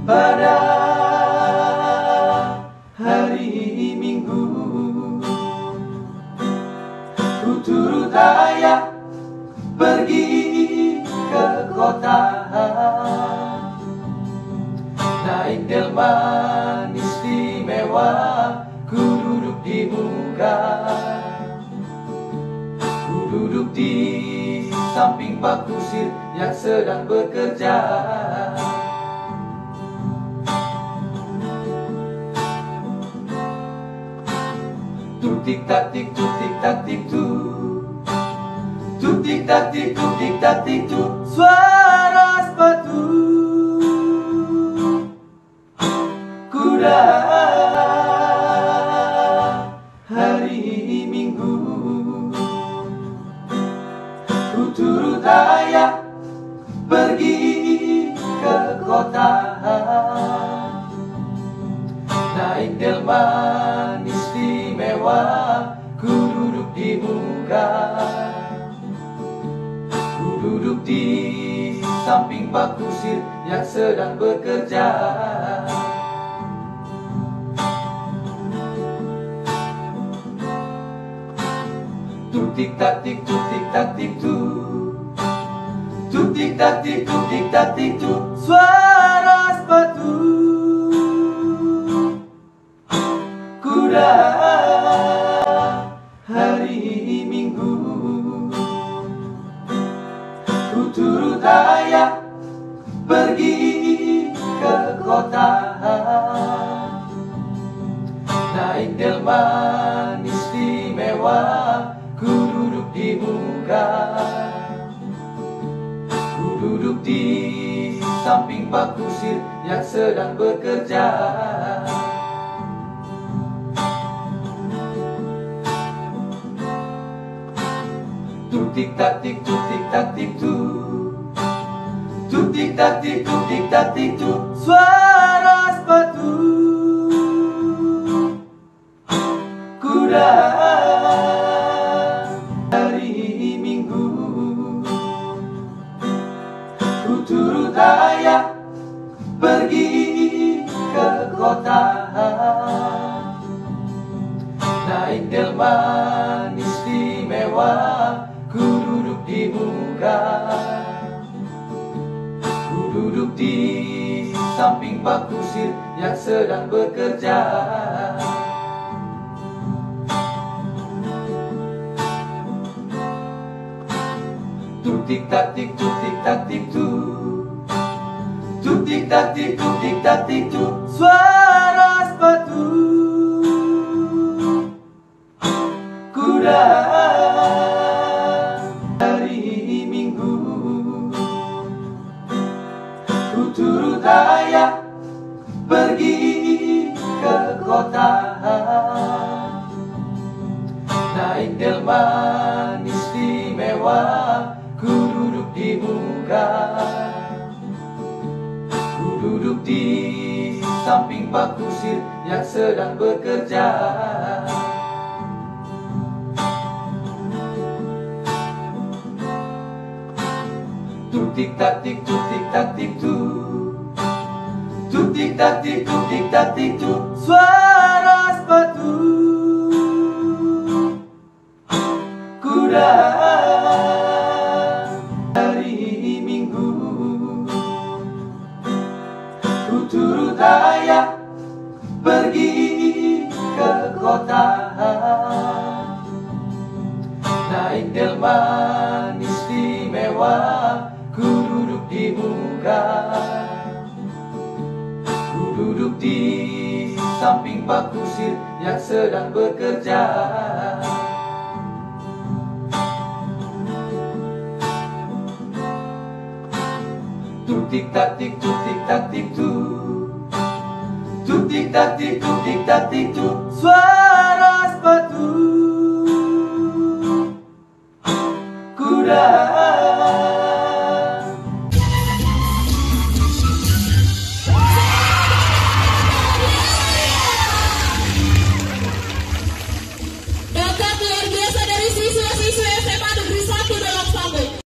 pada hari Minggu. Ku turut ayah pergi ke kota, naik delman istimewa, ku duduk di muka. Ku duduk di samping Pak Kusir yang sedang bekerja. Tuk tik tak tik tuk tik tak tik tuk, tuk tik tak tik tuk tik tak tik tuk, suara sepatu kuda hari Minggu. Ku turut ayah pergi ke kota, naik delman istimewa, ku duduk di muka. Ku duduk di samping Pak Kusir yang sedang bekerja. Tuk tik tak tik tuk tik tak tik tuk, tuk tik tak tik tuk tik tak tik tuk, suara sepatu kuda hari Minggu. Ku turut ayah pergi ke kota, naik delman istimewa, ku duduk di muka. Ku duduk di samping Pak Kusir yang sedang bekerja. Tuk tik tak tik tuk tik tak tik tuk, tuk tik tak tik tuk tik tak tik tuk, suara sepatu kuda hari Minggu. Ku turut ayah pergi ke kota, naik delman istimewa, ku duduk di muka. Ku duduk di samping Pak Kusir yang sedang bekerja. Tuk tik tak tik tuk tik tak tik tuk, tuk tik tak tik tuk tik tak tik tuk, suara sepatu kuda hari Minggu. Ku turut ayah pergi ke kota, naik delman istimewa, ku duduk di muka. Ku duduk di samping Pak Kusir yang sedang bekerja. Tuk tik tak tik tuk tik tak tik tuk, tuk tik tak tik tuk tik tak tik tuk, suara sepatu kuda hari Minggu. Ku turut ayah pergi ke kota, naik delman istimewa, ku duduk di muka. Ku duduk di samping Pak Kusir yang sedang bekerja. Tuk tik tak tik tuk tik tak tik tuk, tuk tik tak tik tuk tik tak tik tuk, suara sepatu kuda